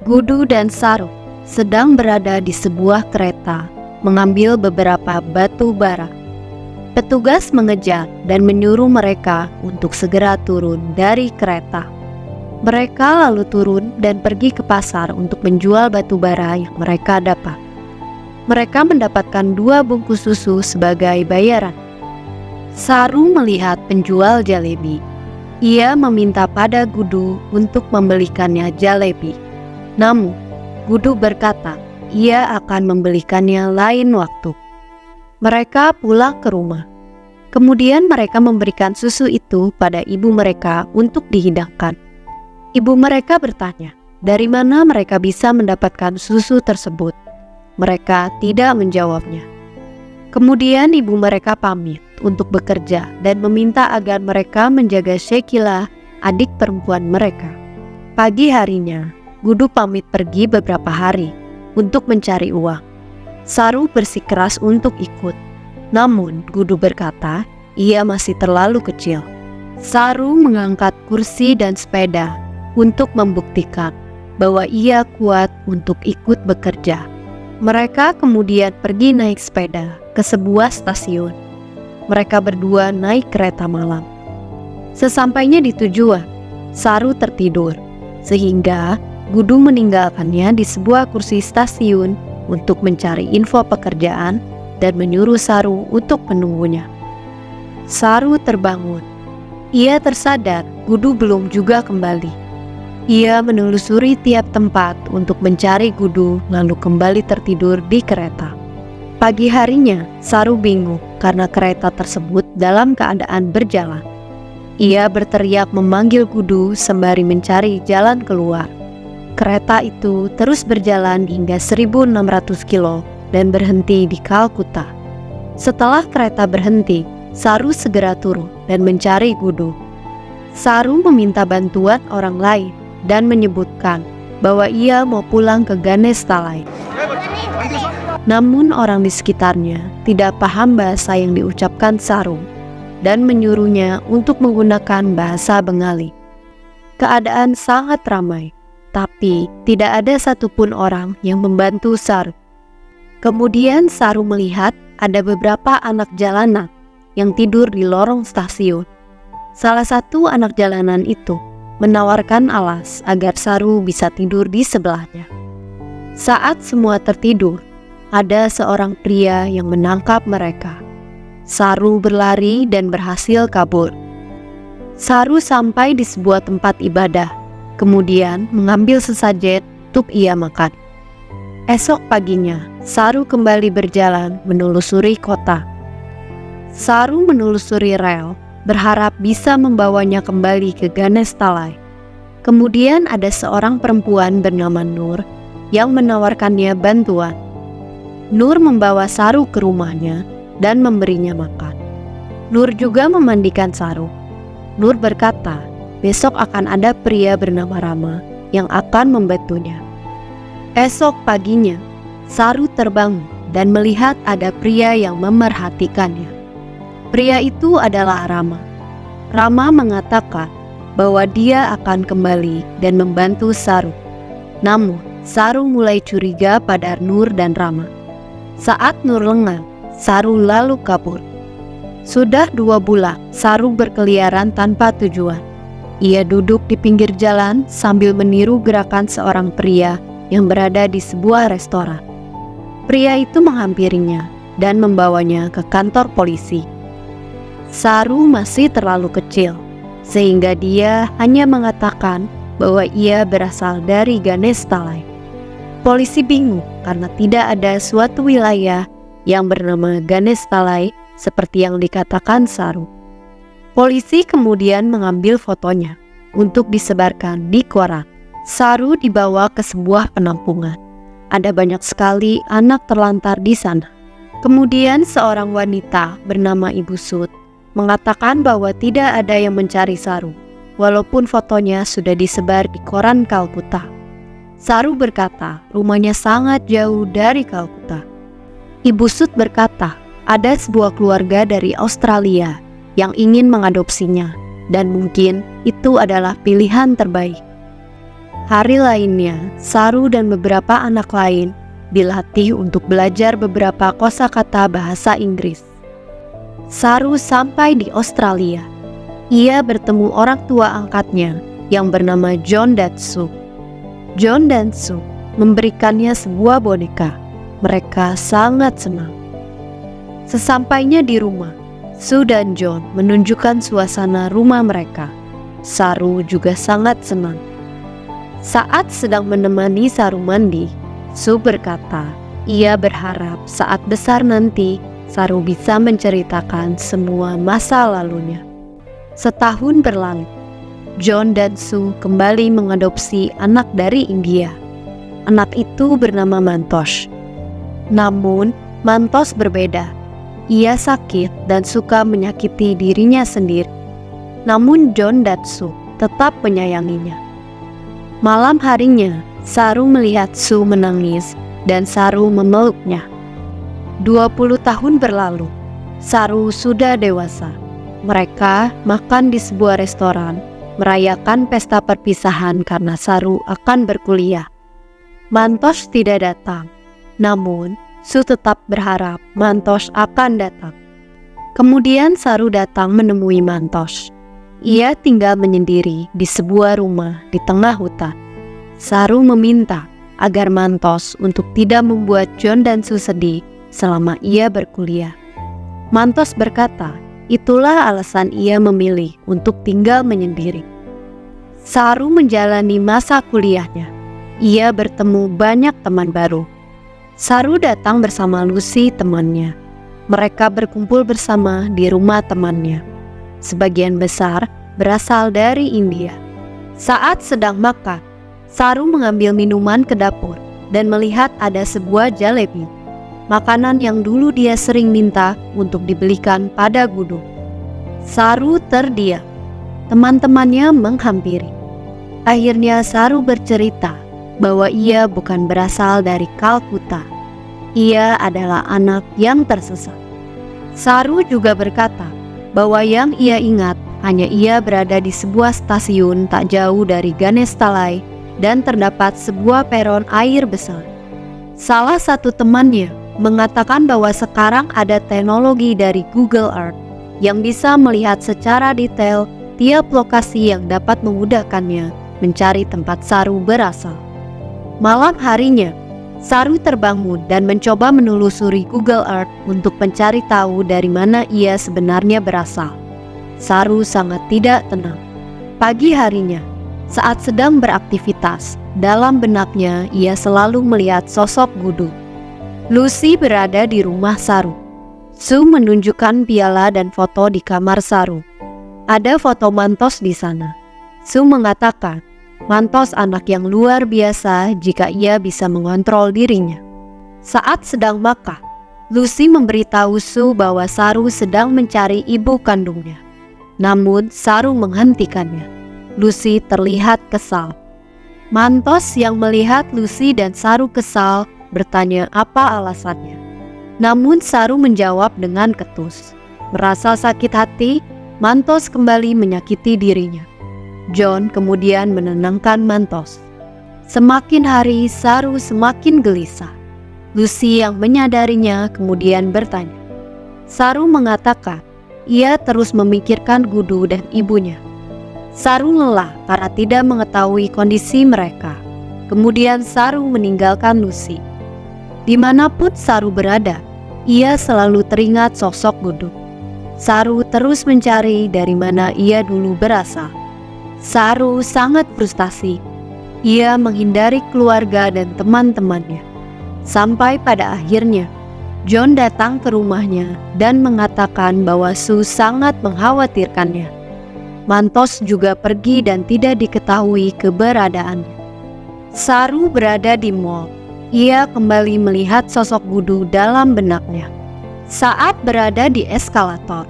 Gudu dan Saru sedang berada di sebuah kereta mengambil beberapa batu bara. Petugas mengejar dan menyuruh mereka untuk segera turun dari kereta. Mereka lalu turun dan pergi ke pasar untuk menjual batu bara yang mereka dapat. Mereka mendapatkan 2 bungkus susu sebagai bayaran. Saru melihat penjual jalebi. Ia meminta pada Gudu untuk membelikannya jalebi. Namun, Gudu berkata ia akan membelikannya lain waktu. Mereka pulang ke rumah. Kemudian mereka memberikan susu itu pada ibu mereka untuk dihidangkan. Ibu mereka bertanya, dari mana mereka bisa mendapatkan susu tersebut? Mereka tidak menjawabnya. Kemudian ibu mereka pamit untuk bekerja dan meminta agar mereka menjaga Shekila, adik perempuan mereka. Pagi harinya, Gudu pamit pergi beberapa hari untuk mencari uang. Saru bersikeras untuk ikut. Namun, Gudu berkata, ia masih terlalu kecil. Saru mengangkat kursi dan sepeda untuk membuktikan bahwa ia kuat untuk ikut bekerja. Mereka kemudian pergi naik sepeda ke sebuah stasiun. Mereka berdua naik kereta malam. Sesampainya di tujuan, Saru tertidur, sehingga Gudu meninggalkannya di sebuah kursi stasiun untuk mencari info pekerjaan dan menyuruh Saru untuk menunggunya. Saru terbangun. Ia tersadar Gudu belum juga kembali. Ia menelusuri tiap tempat untuk mencari Gudu lalu kembali tertidur di kereta. Pagi harinya, Saru bingung karena kereta tersebut dalam keadaan berjalan. Ia berteriak memanggil Gudu sembari mencari jalan keluar. Kereta itu terus berjalan hingga 1.600 kilo dan berhenti di Kalkuta. Setelah kereta berhenti, Saru segera turun dan mencari Gudu. Saru meminta bantuan orang lain dan menyebutkan bahwa ia mau pulang ke Ganestalai. Namun orang di sekitarnya tidak paham bahasa yang diucapkan Saru dan menyuruhnya untuk menggunakan bahasa Bengali. Keadaan sangat ramai, tapi tidak ada satupun orang yang membantu Saru. Kemudian Saru melihat ada beberapa anak jalanan yang tidur di lorong stasiun. Salah satu anak jalanan itu menawarkan alas agar Saru bisa tidur di sebelahnya. Saat semua tertidur, ada seorang pria yang menangkap mereka. Saru berlari dan berhasil kabur. Saru sampai di sebuah tempat ibadah, kemudian mengambil sesajen untuk ia makan. Esok paginya, Saru kembali berjalan menelusuri kota. Saru menelusuri rel, berharap bisa membawanya kembali ke Ganestalai. Kemudian ada seorang perempuan bernama Nur yang menawarkannya bantuan. Nur membawa Saru ke rumahnya dan memberinya makan. Nur juga memandikan Saru. Nur berkata, besok akan ada pria bernama Rama yang akan membantunya. Esok paginya, Saru terbangun dan melihat ada pria yang memerhatikannya. Pria itu adalah Rama. Rama mengatakan bahwa dia akan kembali dan membantu Saru. Namun, Saru mulai curiga pada Nur dan Rama. Saat Nur lengah, Saru lalu kabur. Sudah 2 bulan, Saru berkeliaran tanpa tujuan. Ia duduk di pinggir jalan sambil meniru gerakan seorang pria yang berada di sebuah restoran. Pria itu menghampirinya dan membawanya ke kantor polisi. Saru masih terlalu kecil, sehingga dia hanya mengatakan bahwa ia berasal dari Ganestalai. Polisi bingung karena tidak ada suatu wilayah yang bernama Ganestalai seperti yang dikatakan Saru. Polisi kemudian mengambil fotonya untuk disebarkan di koran. Saru dibawa ke sebuah penampungan. Ada banyak sekali anak terlantar di sana. Kemudian seorang wanita bernama Ibu Sud mengatakan bahwa tidak ada yang mencari Saru, walaupun fotonya sudah disebar di koran Kalkuta. Saru berkata rumahnya sangat jauh dari Kalkuta. Ibu Sud berkata ada sebuah keluarga dari Australia yang ingin mengadopsinya dan mungkin itu adalah pilihan terbaik. Hari lainnya, Saru dan beberapa anak lain dilatih untuk belajar beberapa kosakata bahasa Inggris. Saru sampai di Australia. Ia bertemu orang tua angkatnya yang bernama John dan Sue. John dan Sue memberikannya sebuah boneka. Mereka sangat senang. Sesampainya di rumah, Sue dan John menunjukkan suasana rumah mereka. Saru juga sangat senang. Saat sedang menemani Saru mandi, Sue berkata, ia berharap saat besar nanti Saru bisa menceritakan semua masa lalunya. Setahun berlalu, John dan Sue kembali mengadopsi anak dari India. Anak itu bernama Mantosh. Namun, Mantosh berbeda. Ia sakit dan suka menyakiti dirinya sendiri. Namun John dan Sue tetap menyayanginya. Malam harinya, Saru melihat Sue menangis dan Saru memeluknya. 20 tahun berlalu, Saru sudah dewasa. Mereka makan di sebuah restoran, merayakan pesta perpisahan karena Saru akan berkuliah. Mantosh tidak datang, namun Sue tetap berharap Mantosh akan datang. Kemudian Saru datang menemui Mantosh. Ia tinggal menyendiri di sebuah rumah di tengah hutan. Saru meminta agar Mantosh untuk tidak membuat John dan Sue sedih selama ia berkuliah. Mantosh berkata, itulah alasan ia memilih untuk tinggal menyendiri. Saru menjalani masa kuliahnya. Ia bertemu banyak teman baru. Saru datang bersama Lucy temannya. Mereka berkumpul bersama di rumah temannya. Sebagian besar berasal dari India. Saat sedang makan, Saru mengambil minuman ke dapur dan melihat ada sebuah jalebi, makanan yang dulu dia sering minta untuk dibelikan pada Gudu. Saru terdiam. Teman-temannya menghampiri. Akhirnya Saru bercerita bahwa ia bukan berasal dari Kalkuta. Ia adalah anak yang tersesat. Saru juga berkata bahwa yang ia ingat hanya ia berada di sebuah stasiun tak jauh dari Ganestalai dan terdapat sebuah peron air besar. Salah satu temannya mengatakan bahwa sekarang ada teknologi dari Google Earth yang bisa melihat secara detail tiap lokasi yang dapat memudahkannya mencari tempat Saru berasal. Malam harinya, Saru terbangun dan mencoba menelusuri Google Earth untuk mencari tahu dari mana ia sebenarnya berasal. Saru sangat tidak tenang. Pagi harinya, saat sedang beraktivitas, dalam benaknya ia selalu melihat sosok Gudu. Lucy berada di rumah Saru. Sue menunjukkan piala dan foto di kamar Saru. Ada foto Mantosh di sana. Sue mengatakan, Mantosh anak yang luar biasa jika ia bisa mengontrol dirinya. Saat sedang makan, Lucy memberitahu Sue bahwa Saru sedang mencari ibu kandungnya. Namun Saru menghentikannya. Lucy terlihat kesal. Mantosh yang melihat Lucy dan Saru kesal bertanya apa alasannya. Namun Saru menjawab dengan ketus. Merasa sakit hati, Mantosh kembali menyakiti dirinya. John kemudian menenangkan Mantosh. Semakin hari Saru semakin gelisah. Lucy yang menyadarinya kemudian bertanya. Saru mengatakan ia terus memikirkan Gudu dan ibunya. Saru lelah karena tidak mengetahui kondisi mereka. Kemudian Saru meninggalkan Lucy. Dimanapun Saru berada, ia selalu teringat sosok Gudu. Saru terus mencari dari mana ia dulu berasal. Saru sangat frustasi. Ia menghindari keluarga dan teman-temannya. Sampai pada akhirnya, John datang ke rumahnya dan mengatakan bahwa Sue sangat mengkhawatirkannya. Mantosh juga pergi dan tidak diketahui keberadaannya. Saru berada di mall. Ia kembali melihat sosok Gudu dalam benaknya. Saat berada di eskalator,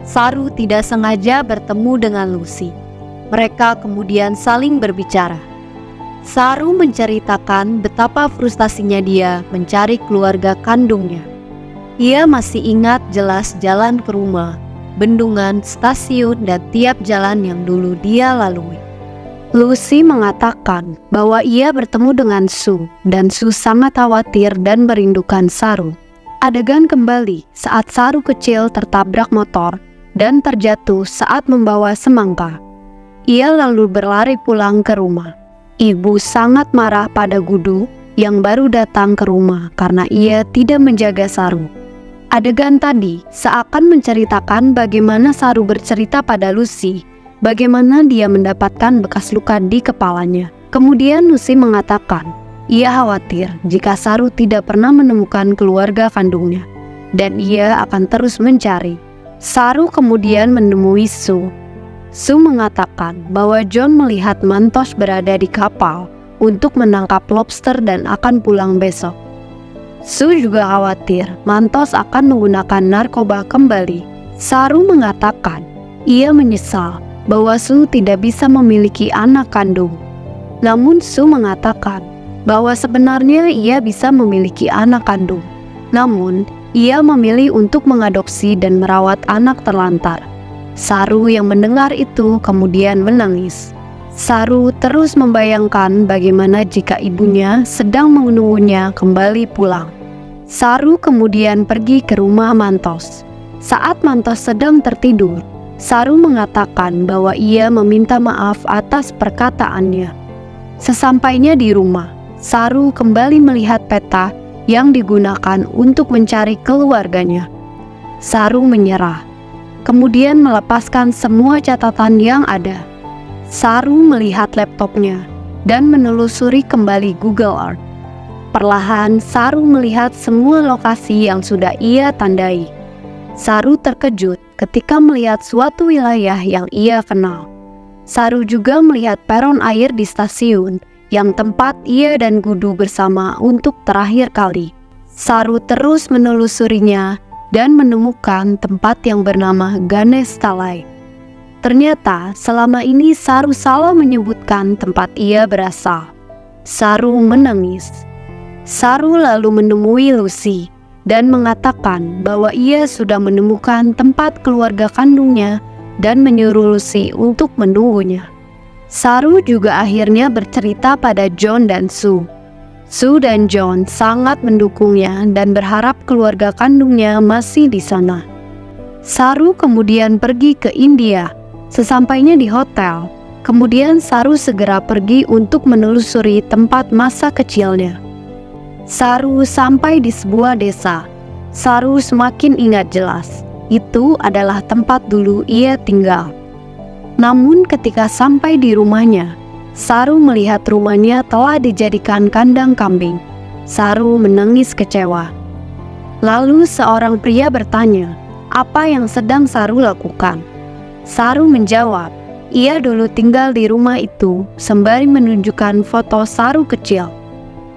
Saru tidak sengaja bertemu dengan Lucy. Mereka kemudian saling berbicara. Saru menceritakan betapa frustasinya dia mencari keluarga kandungnya. Ia masih ingat jelas jalan ke rumah, bendungan, stasiun, dan tiap jalan yang dulu dia lalui. Lucy mengatakan bahwa ia bertemu dengan Sue dan Sue sangat khawatir dan merindukan Saru. Adegan kembali saat Saru kecil tertabrak motor dan terjatuh saat membawa semangka. Ia lalu berlari pulang ke rumah. Ibu sangat marah pada Gudu yang baru datang ke rumah karena ia tidak menjaga Saru. Adegan tadi seakan menceritakan bagaimana Saru bercerita pada Lucy bagaimana dia mendapatkan bekas luka di kepalanya. Kemudian Lucy mengatakan, ia khawatir jika Saru tidak pernah menemukan keluarga kandungnya, dan ia akan terus mencari. Saru kemudian menemui Sue. Sue mengatakan bahwa John melihat Mantos berada di kapal untuk menangkap lobster dan akan pulang besok. Sue juga khawatir Mantos akan menggunakan narkoba kembali. Saru mengatakan, ia menyesal bahwa Sue tidak bisa memiliki anak kandung. Namun Sue mengatakan bahwa sebenarnya ia bisa memiliki anak kandung. Namun, ia memilih untuk mengadopsi dan merawat anak terlantar. Saru yang mendengar itu kemudian menangis. Saru terus membayangkan bagaimana jika ibunya sedang menunggunya kembali pulang. Saru kemudian pergi ke rumah Mantos. Saat Mantos sedang tertidur, Saru mengatakan bahwa ia meminta maaf atas perkataannya. Sesampainya di rumah, Saru kembali melihat peta yang digunakan untuk mencari keluarganya. Saru menyerah, kemudian melepaskan semua catatan yang ada. Saru melihat laptopnya dan menelusuri kembali Google Earth. Perlahan Saru melihat semua lokasi yang sudah ia tandai. Saru terkejut ketika melihat suatu wilayah yang ia kenal. Saru juga melihat peron air di stasiun yang tempat ia dan Gudu bersama untuk terakhir kali. Saru terus menelusurinya dan menemukan tempat yang bernama Ganesh Talai. Ternyata selama ini Saru salah menyebutkan tempat ia berasal. Saru menangis. Saru lalu menemui Lucy dan mengatakan bahwa ia sudah menemukan tempat keluarga kandungnya dan menyuruh Lucy untuk menunggunya. Saru juga akhirnya bercerita pada John dan Sue. Sue dan John sangat mendukungnya dan berharap keluarga kandungnya masih di sana. Saru kemudian pergi ke India. Sesampainya di hotel, kemudian Saru segera pergi untuk menelusuri tempat masa kecilnya. Saru sampai di sebuah desa. Saru semakin ingat jelas, itu adalah tempat dulu ia tinggal. Namun ketika sampai di rumahnya, Saru melihat rumahnya telah dijadikan kandang kambing. Saru menangis kecewa. Lalu seorang pria bertanya, apa yang sedang Saru lakukan? Saru menjawab, ia dulu tinggal di rumah itu sembari menunjukkan foto Saru kecil.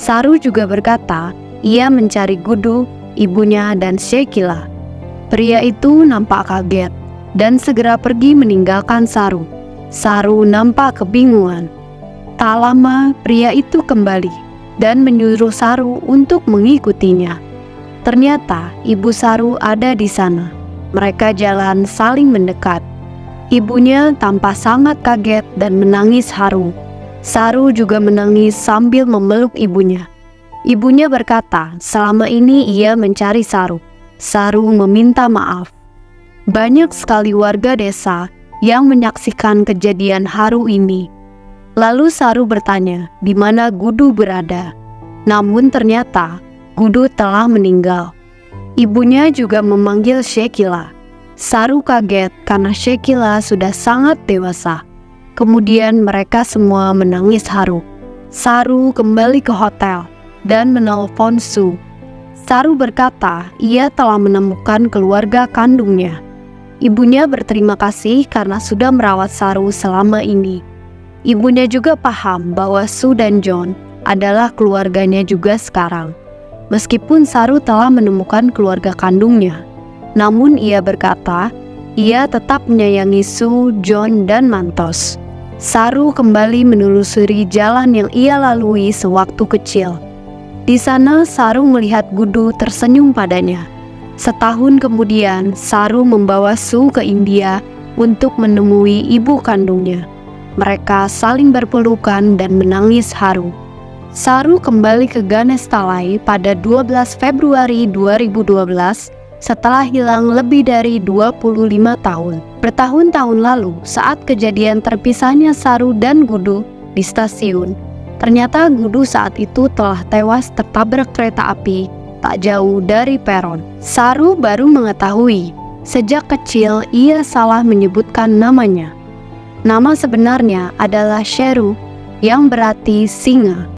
Saru juga berkata, ia mencari Gudu, ibunya dan Shekila. Pria itu nampak kaget dan segera pergi meninggalkan Saru. Saru nampak kebingungan. Tak lama pria itu kembali dan menyuruh Saru untuk mengikutinya. Ternyata ibu Saru ada di sana. Mereka jalan saling mendekat. Ibunya tampak sangat kaget dan menangis haru. Saru juga menangis sambil memeluk ibunya. Ibunya berkata, selama ini ia mencari Saru. Saru meminta maaf. Banyak sekali warga desa yang menyaksikan kejadian haru ini. Lalu Saru bertanya, di mana Gudu berada. Namun ternyata Gudu telah meninggal. Ibunya juga memanggil Shekila. Saru kaget karena Shekila sudah sangat dewasa. Kemudian mereka semua menangis haru. Saru kembali ke hotel dan menelpon Sue. Saru berkata ia telah menemukan keluarga kandungnya. Ibunya berterima kasih karena sudah merawat Saru selama ini. Ibunya juga paham bahwa Sue dan John adalah keluarganya juga sekarang. Meskipun Saru telah menemukan keluarga kandungnya, namun ia berkata ia tetap menyayangi Sue, John, dan Mantos. Saru kembali menelusuri jalan yang ia lalui sewaktu kecil. Di sana Saru melihat Gudu tersenyum padanya. Setahun kemudian Saru membawa Sue ke India untuk menemui ibu kandungnya. Mereka saling berpelukan dan menangis haru. Saru kembali ke Ganesthalai pada 12 Februari 2012 setelah hilang lebih dari 25 tahun. Bertahun-tahun lalu, saat kejadian terpisahnya Saru dan Gudu di stasiun, ternyata Gudu saat itu telah tewas tertabrak kereta api tak jauh dari peron. Saru baru mengetahui, sejak kecil ia salah menyebutkan namanya. Nama sebenarnya adalah Sheru, yang berarti singa.